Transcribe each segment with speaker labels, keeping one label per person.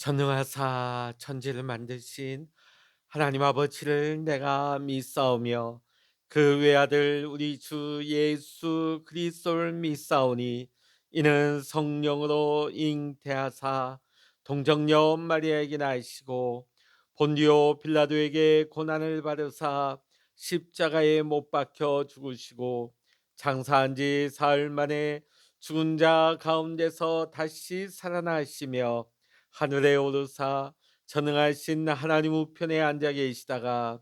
Speaker 1: 전능하사 천지를 만드신 하나님 아버지를 내가 믿사오며 그 외아들 우리 주 예수 그리스도를 믿사오니 이는 성령으로 잉태하사 동정녀 마리아에게 나시고 본디오 빌라도에게 고난을 받으사 십자가에 못 박혀 죽으시고 장사한 지 사흘 만에 죽은 자 가운데서 다시 살아나시며 하늘에 오르사 전능하신 하나님 우편에 앉아 계시다가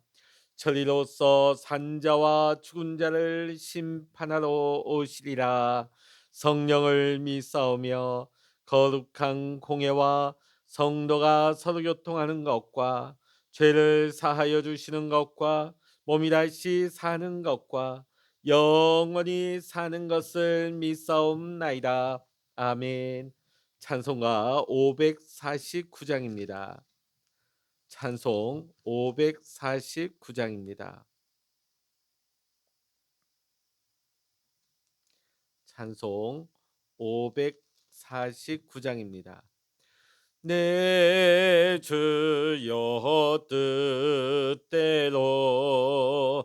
Speaker 1: 저리로서 산자와 죽은 자를 심판하러 오시리라. 성령을 믿사오며 거룩한 공예와 성도가 서로 교통하는 것과 죄를 사하여 주시는 것과 몸이 다시 사는 것과 영원히 사는 것을 믿사옵나이다. 아멘. 찬송가 549장입니다. 찬송 549장입니다. 찬송 549장입니다. 내 주여 뜻대로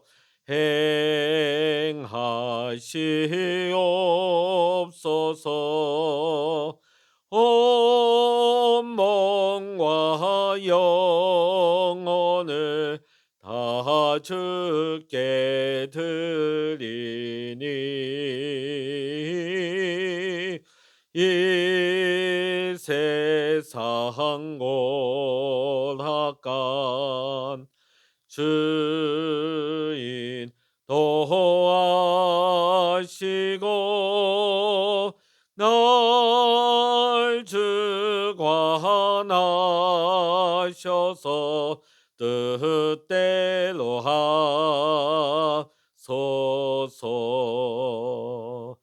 Speaker 1: 행하시옵소서. 온 몸과 영혼을 다 주께 드리니 이 세상 고락간 주인 도하시고 날 주관하셔서 뜻대로 하소서.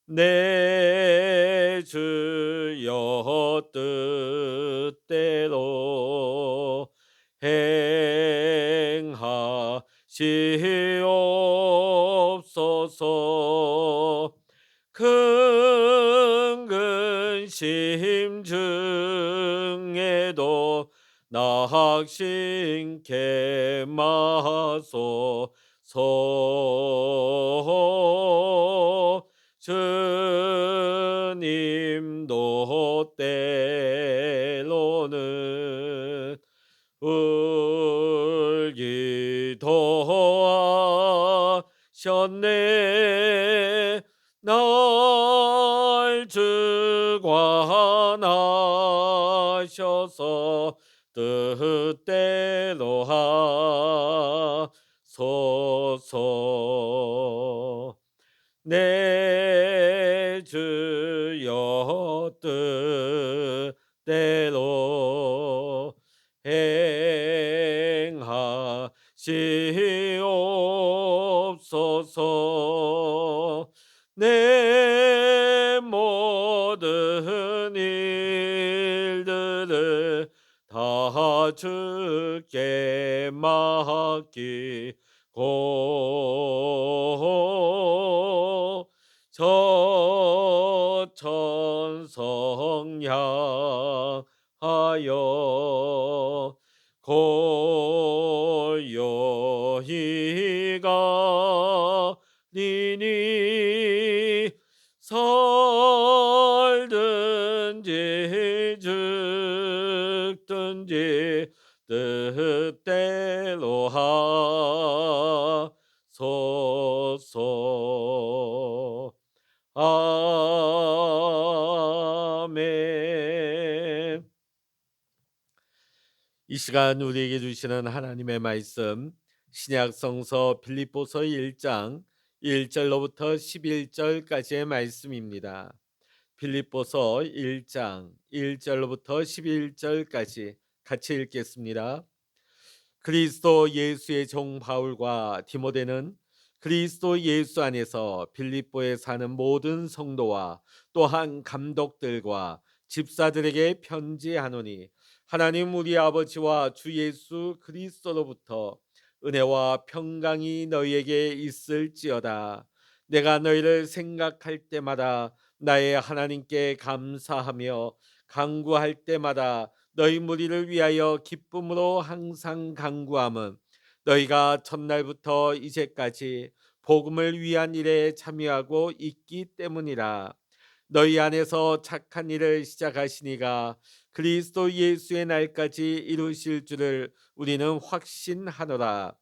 Speaker 1: 내 주여 뜻대로 행하시옵소서. 큰 근심 중에도 낙심케 마소서. 주님도 때로는 울기도 하셨네. 날 주관하셔서 뜻대로 하소서. 내 주여 뜻대로 행하시옵소서. 내 모든 일들을 다 주께 맡기고 저 천성 향하여 고요히 가리니 살든지 죽든지 뜻대로 하소서. 아멘. 이 시간 우리에게 주시는 하나님의 말씀 신약 성서 빌립보서 1장 1절로부터 11절까지의 말씀입니다. 빌립보서 1장 1절로부터 11절까지 같이 읽겠습니다. 그리스도 예수의 종 바울과 디모데는 그리스도 예수 안에서 빌립보에 사는 모든 성도와 또한 감독들과 집사들에게 편지하노니 하나님 우리 아버지와 주 예수 그리스도로부터 은혜와 평강이 너희에게 있을지어다. 내가 너희를 생각할 때마다 나의 하나님께 감사하며 간구할 때마다 너희 무리를 위하여 기쁨으로 항상 간구함은 너희가 첫날부터 이제까지 복음을 위한 일에 참여하고 있기 때문이라. 너희 안에서 착한 일을 시작하시니가 그리스도 예수의 날까지 이루실 줄을 우리는 확신하노라.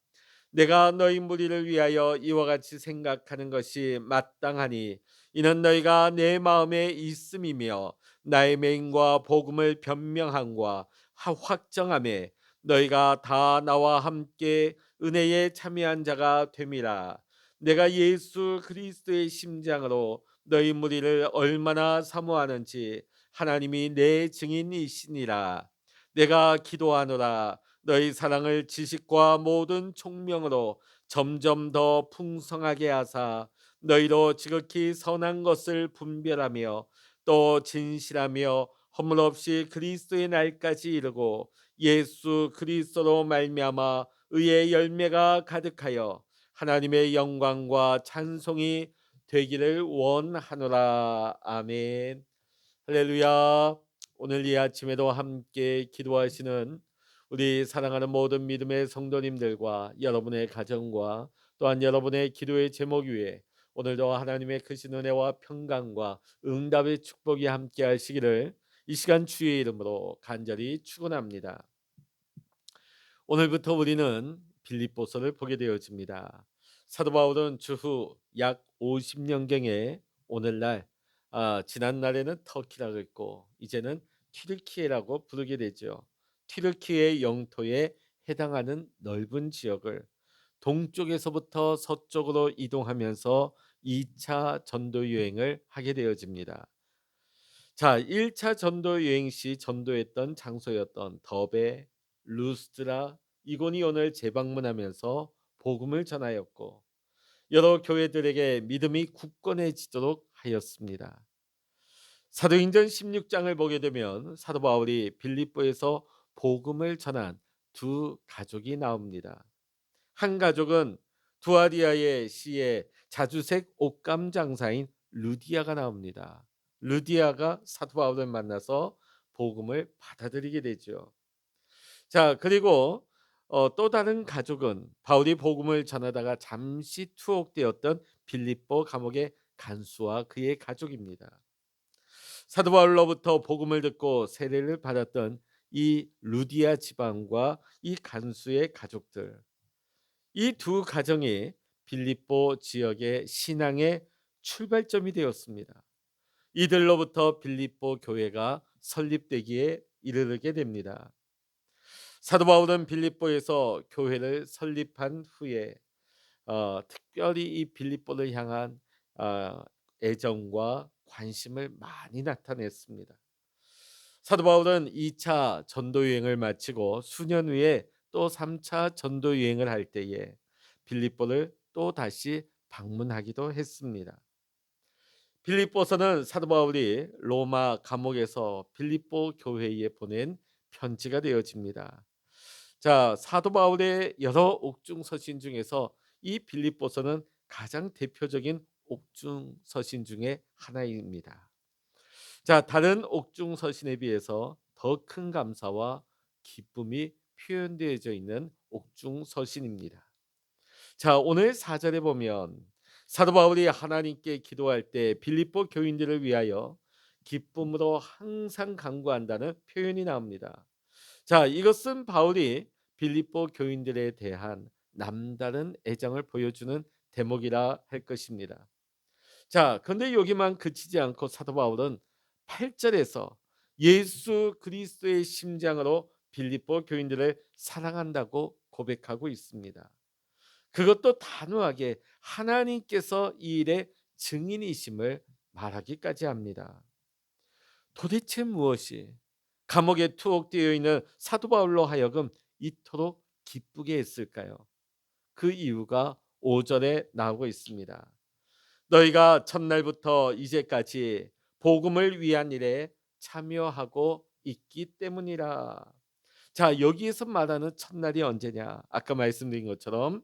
Speaker 1: 내가 너희 무리를 위하여 이와 같이 생각하는 것이 마땅하니 이는 너희가 내 마음에 있음이며 나의 맹과 복음을 변명함과 확정함에 너희가 다 나와 함께 은혜에 참여한 자가 됨이라. 내가 예수 그리스도의 심장으로 너희 무리를 얼마나 사모하는지 하나님이 내 증인이시니라. 내가 기도하노라. 너희 사랑을 지식과 모든 총명으로 점점 더 풍성하게 하사 너희로 지극히 선한 것을 분별하며 또 진실하며 허물 없이 그리스도의 날까지 이르고 예수 그리스도로 말미암아 의의 열매가 가득하여 하나님의 영광과 찬송이 되기를 원하노라. 아멘. 할렐루야. 오늘 이 아침에도 함께 기도하시는 우리 사랑하는 모든 믿음의 성도님들과 여러분의 가정과 또한 여러분의 기도의 제목 위에 오늘도 하나님의 크신 은혜와 평강과 응답의 축복이 함께 하시기를 이 시간 주의 이름으로 간절히 축원합니다. 오늘부터 우리는 빌립보서를 보게 되어집니다. 사도 바울은 주후 약 50년경에 오늘날 지난 날에는 터키라고 했고 이제는 튀르키예라고 부르게 되죠. 튀르키예 영토에 해당하는 넓은 지역을 동쪽에서부터 서쪽으로 이동하면서 2차 전도 여행을 하게 되어집니다. 자, 1차 전도 여행 시 전도했던 장소였던 더베, 루스드라, 이고니온을 재방문하면서 복음을 전하였고 여러 교회들에게 믿음이 굳건해지도록 하였습니다. 사도행전 16장을 보게 되면 사도 바울이 빌립보에서 복음을 전한 두 가족이 나옵니다. 한 가족은 두아디아의 시의 자주색 옷감 장사인 루디아가 나옵니다. 루디아가 사도 바울을 만나서 복음을 받아들이게 되죠. 자, 그리고 또 다른 가족은 바울이 복음을 전하다가 잠시 투옥되었던 빌립보 감옥의 간수와 그의 가족입니다. 사도 바울로부터 복음을 듣고 세례를 받았던 이 루디아 지방과 이 간수의 가족들, 이 두 가정이 빌립보 지역의 신앙의 출발점이 되었습니다. 이들로부터 빌립보 교회가 설립되기에 이르게 됩니다. 사도 바울은 빌립보에서 교회를 설립한 후에 특별히 이 빌립보를 향한 어, 애정과 관심을 많이 나타냈습니다. 사도 바울은 2차 전도 여행을 마치고 수년 후에 또 3차 전도 여행을 할 때에 빌립보를 또 다시 방문하기도 했습니다. 빌립보서는 사도 바울이 로마 감옥에서 빌립보 교회에 보낸 편지가 되어집니다. 자, 사도 바울의 여러 옥중 서신 중에서 이 빌립보서는 가장 대표적인 옥중 서신 중에 하나입니다. 자, 다른 옥중 서신에 비해서 더 큰 감사와 기쁨이 표현되어져 있는 옥중 서신입니다. 자, 오늘 4절에 보면 사도 바울이 하나님께 기도할 때 빌립보 교인들을 위하여 기쁨으로 항상 간구한다는 표현이 나옵니다. 자, 이것은 바울이 빌립보 교인들에 대한 남다른 애정을 보여주는 대목이라 할 것입니다. 자, 근데 여기만 그치지 않고 사도 바울은 8절에서 예수 그리스도의 심장으로 빌립보 교인들을 사랑한다고 고백하고 있습니다. 그것도 단호하게 하나님께서 이 일의 증인이심을 말하기까지 합니다. 도대체 무엇이 감옥에 투옥되어 있는 사도 바울로 하여금 이토록 기쁘게 했을까요? 그 이유가 5절에 나오고 있습니다. 너희가 첫날부터 이제까지 복음을 위한 일에 참여하고 있기 때문이라. 자, 여기에서 말하는 첫날이 언제냐? 아까 말씀드린 것처럼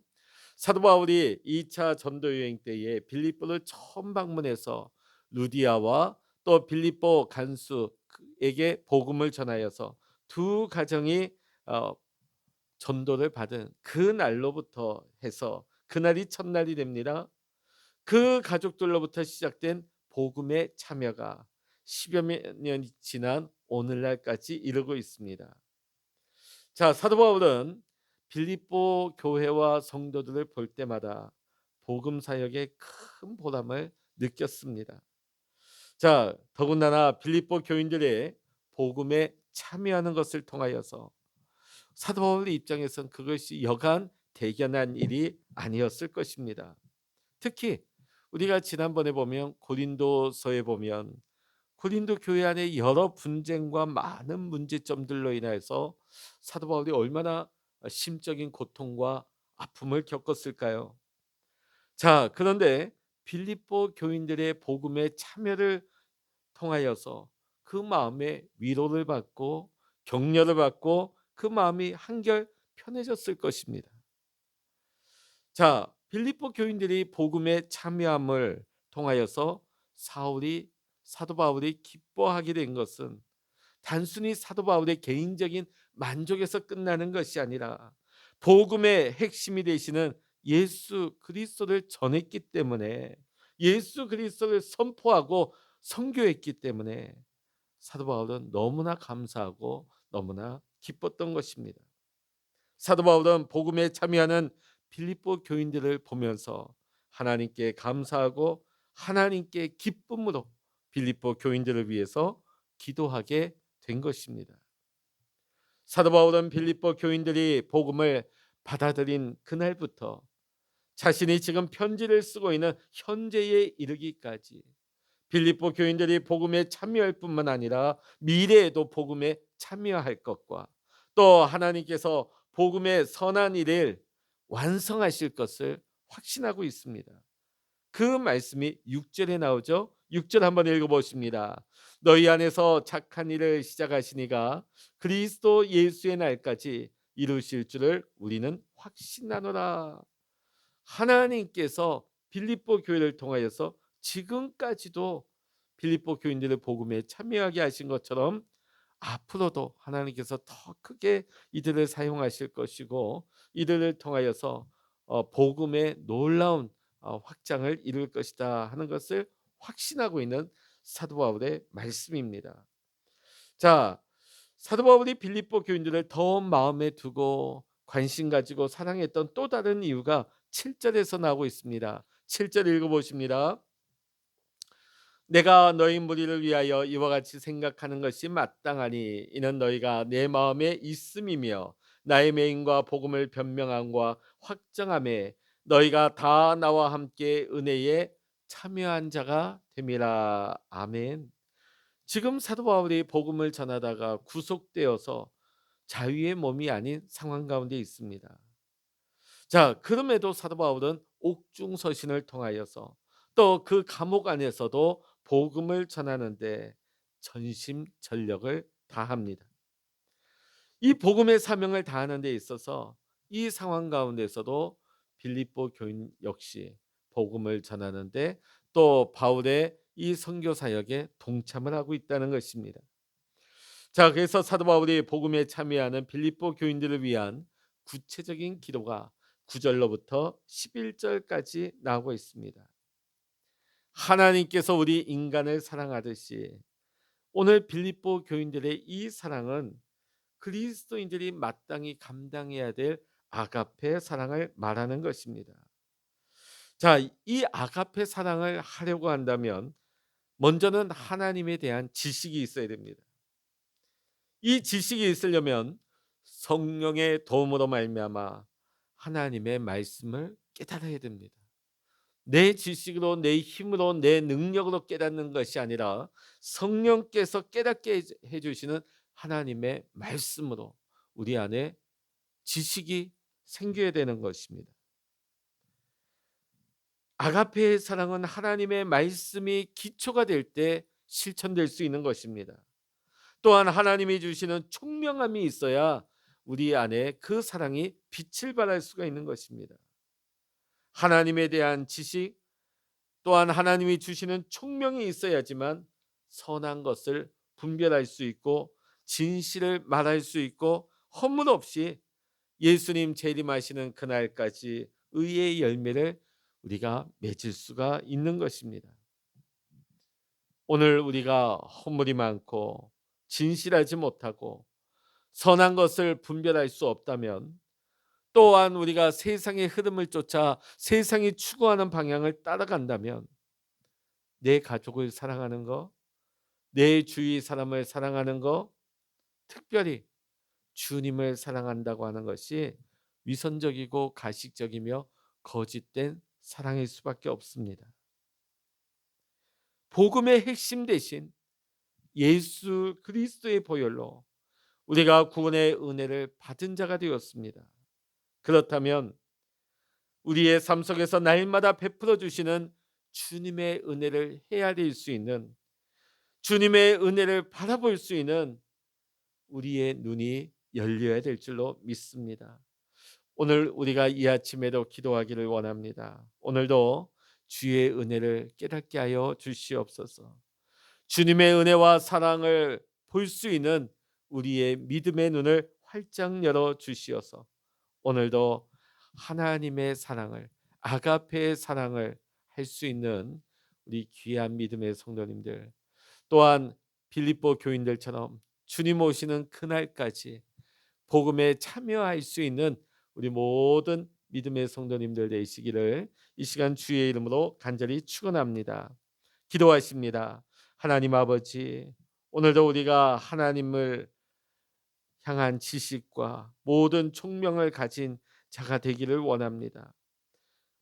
Speaker 1: 사도 바울이 2차 전도 여행 때에 빌립보를 처음 방문해서 루디아와 또 빌립보 간수에게 복음을 전하여서 두 가정이 어 전도를 받은 그날로부터 해서 그날이 첫날이 됩니다. 그 가족들로부터 시작된 복음의 참여가 10여 년이 지난 오늘날까지 이르고 있습니다. 자, 사도 바울은 빌립보 교회와 성도들을 볼 때마다 복음 사역의 큰 보람을 느꼈습니다. 자, 더군다나 빌립보 교인들의 복음에 참여하는 것을 통하여서 사도 바울의 입장에선 그것이 여간 대견한 일이 아니었을 것입니다. 특히 우리가 지난번에 보면 고린도서에 보면 고린도 교회 안에 여러 분쟁과 많은 문제점들로 인해서 사도 바울이 얼마나 심적인 고통과 아픔을 겪었을까요? 자, 그런데 빌립보 교인들의 복음에 참여를 통하여서 그 마음에 위로를 받고 격려를 받고 그 마음이 한결 편해졌을 것입니다. 자, 빌립보 교인들이 복음에 참여함을 통하여서 사울이 사도 바울이 기뻐하게 된 것은 단순히 사도 바울의 개인적인 만족에서 끝나는 것이 아니라 복음의 핵심이 되시는 예수 그리스도를 전했기 때문에 예수 그리스도를 선포하고 선교했기 때문에 사도 바울은 너무나 감사하고 너무나 기뻤던 것입니다. 사도 바울은 복음에 참여하는 빌립보 교인들을 보면서 하나님께 감사하고 하나님께 기쁨으로 빌립보 교인들을 위해서 기도하게 된 것입니다. 사도 바울은 빌립보 교인들이 복음을 받아들인 그날부터 자신이 지금 편지를 쓰고 있는 현재에 이르기까지 빌립보 교인들이 복음에 참여할 뿐만 아니라 미래에도 복음에 참여할 것과 또 하나님께서 복음의 선한 일을 완성하실 것을 확신하고 있습니다. 그 말씀이 6절에 나오죠. 6절 한번 읽어보십니다. 너희 안에서 착한 일을 시작하시니가 그리스도 예수의 날까지 이루실 줄을 우리는 확신하노라. 하나님께서 빌립보 교회를 통하여서 지금까지도 빌립보 교인들을 복음에 참여하게 하신 것처럼 앞으로도 하나님께서 더 크게 이들을 사용하실 것이고 이들을 통하여서 복음의 놀라운 확장을 이룰 것이다 하는 것을 확신하고 있는 사도 바울의 말씀입니다. 자, 사도 바울이 빌립보 교인들을 더 마음에 두고 관심 가지고 사랑했던 또 다른 이유가 7절에서 나오고 있습니다. 7절 읽어보십니다. 내가 너희 무리를 위하여 이와 같이 생각하는 것이 마땅하니 이는 너희가 내 마음에 있음이며 나의 맹인과 복음을 변명함과 확정함에 너희가 다 나와 함께 은혜에 참여한 자가 됨이라. 아멘. 지금 사도 바울이 복음을 전하다가 구속되어서 자유의 몸이 아닌 상황 가운데 있습니다. 자, 그럼에도 사도 바울은 옥중서신을 통하여서 또 그 감옥 안에서도 복음을 전하는데 전심전력을 다합니다. 이 복음의 사명을 다하는 데 있어서 이 상황 가운데서도 빌립보 교인 역시 복음을 전하는데 또 바울의 이 선교 사역에 동참을 하고 있다는 것입니다. 자, 그래서 사도 바울이 복음에 참여하는 빌립보 교인들을 위한 구체적인 기도가 9절로부터 11절까지 나오고 있습니다. 하나님께서 우리 인간을 사랑하듯이 오늘 빌립보 교인들의 이 사랑은 그리스도인들이 마땅히 감당해야 될 아가페 사랑을 말하는 것입니다. 자, 이 아가페 사랑을 하려고 한다면 먼저는 하나님에 대한 지식이 있어야 됩니다. 이 지식이 있으려면 성령의 도움으로 말미암아 하나님의 말씀을 깨달아야 됩니다. 내 지식으로 내 힘으로 내 능력으로 깨닫는 것이 아니라 성령께서 깨닫게 해주시는 하나님의 말씀으로 우리 안에 지식이 생겨야 되는 것입니다. 아가페의 사랑은 하나님의 말씀이 기초가 될 때 실천될 수 있는 것입니다. 또한 하나님이 주시는 총명함이 있어야 우리 안에 그 사랑이 빛을 발할 수가 있는 것입니다. 하나님에 대한 지식 또한 하나님이 주시는 총명이 있어야지만 선한 것을 분별할 수 있고 진실을 말할 수 있고 허물 없이 예수님 재림하시는 그날까지 의의 열매를 우리가 맺을 수가 있는 것입니다. 오늘 우리가 허물이 많고 진실하지 못하고 선한 것을 분별할 수 없다면, 또한 우리가 세상의 흐름을 쫓아 세상이 추구하는 방향을 따라간다면, 내 가족을 사랑하는 거, 내 주위 사람을 사랑하는 거, 특별히 주님을 사랑한다고 하는 것이 위선적이고 가식적이며 거짓된 사랑일 수밖에 없습니다. 복음의 핵심 대신 예수 그리스도의 보혈로 우리가 구원의 은혜를 받은 자가 되었습니다. 그렇다면 우리의 삶 속에서 날마다 베풀어 주시는 주님의 은혜를 헤아릴 수 있는, 주님의 은혜를 바라볼 수 있는 우리의 눈이 열려야 될 줄로 믿습니다. 오늘 우리가 이 아침에도 기도하기를 원합니다. 오늘도 주의 은혜를 깨닫게 하여 주시옵소서. 주님의 은혜와 사랑을 볼 수 있는 우리의 믿음의 눈을 활짝 열어 주시어서 오늘도 하나님의 사랑을, 아가페의 사랑을 할 수 있는 우리 귀한 믿음의 성도님들, 또한 빌립보 교인들처럼 주님 오시는 그날까지 복음에 참여할 수 있는 우리 모든 믿음의 성도님들 되시기를 이 시간 주의 이름으로 간절히 축원합니다. 기도하십니다. 하나님 아버지, 오늘도 우리가 하나님을 향한 지식과 모든 총명을 가진 자가 되기를 원합니다.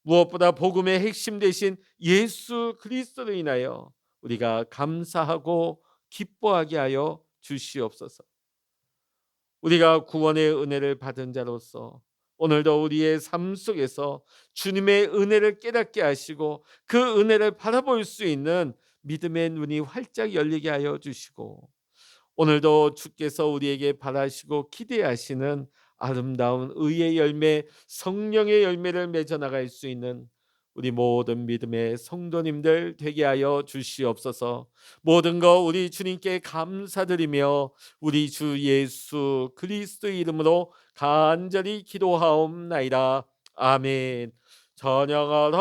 Speaker 1: 무엇보다 복음의 핵심 되신 예수 그리스도로 인하여 우리가 감사하고 기뻐하게 하여 주시옵소서. 우리가 구원의 은혜를 받은 자로서 오늘도 우리의 삶 속에서 주님의 은혜를 깨닫게 하시고 그 은혜를 바라볼 수 있는 믿음의 눈이 활짝 열리게 하여 주시고, 오늘도 주께서 우리에게 바라시고 기대하시는 아름다운 의의 열매, 성령의 열매를 맺어 나갈 수 있는 우리 모든 믿음의 성도님들 되게 하여 주시옵소서. 모든 거 우리 주님께 감사드리며 우리 주 예수 그리스도의 이름으로 간절히 기도하옵나이다. 아멘. 찬양하라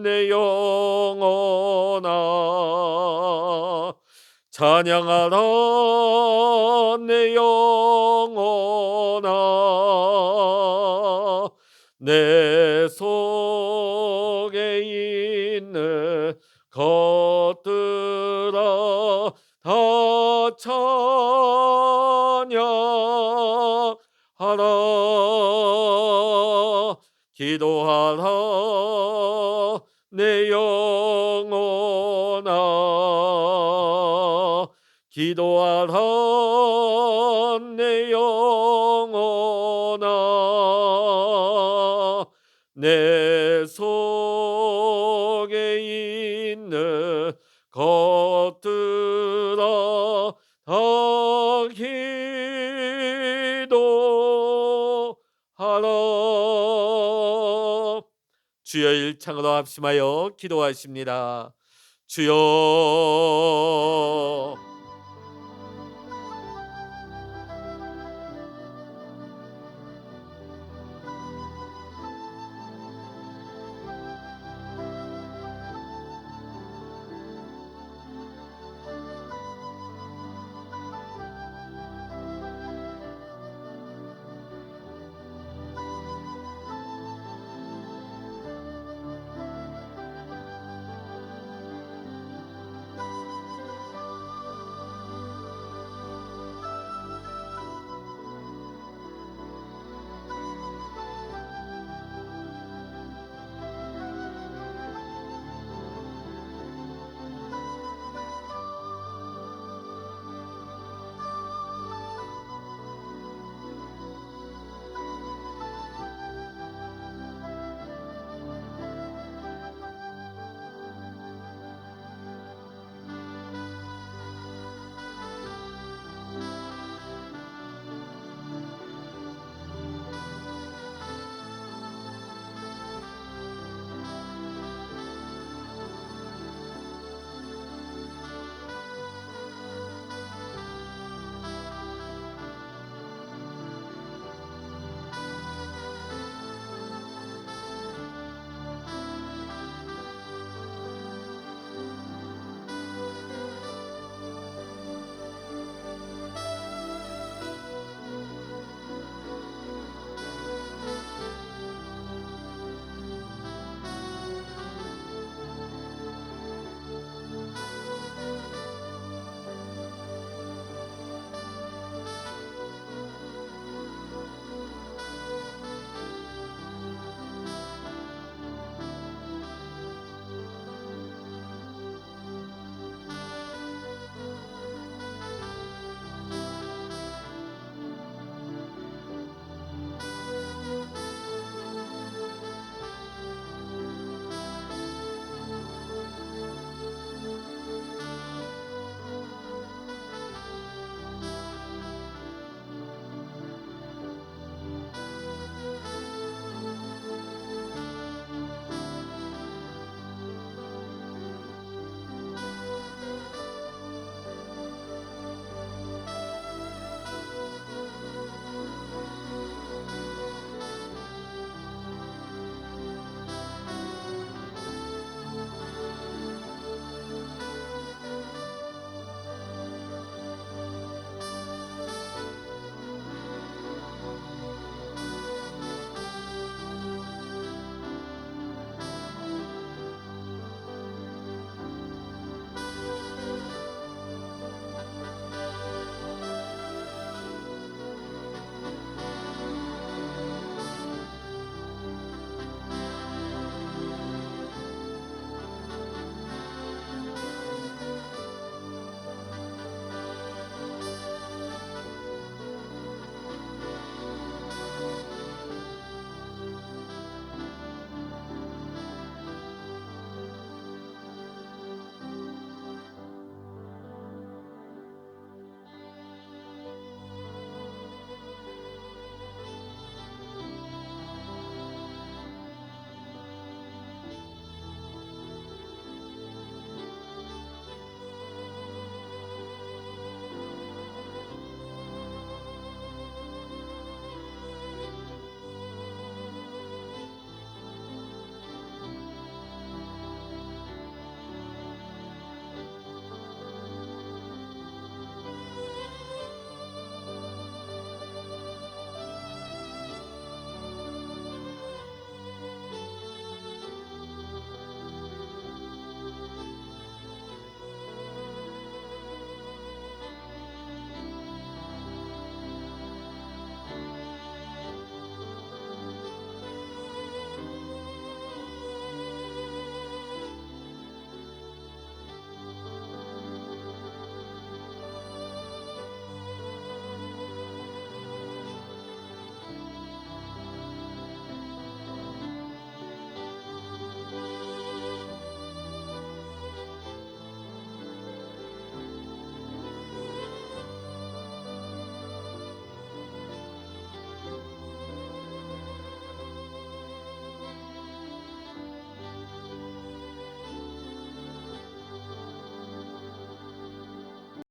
Speaker 1: 내 영혼아, 찬양하라 내 영혼아, 내 속에 있는 것들아 다 찬양하라. 기도하라 내 영혼아, 기도하라 내 영혼아, 내 속에 있는 것들아 다 기도하라. 주여 일창으로 합심하여 기도하십니다. 주여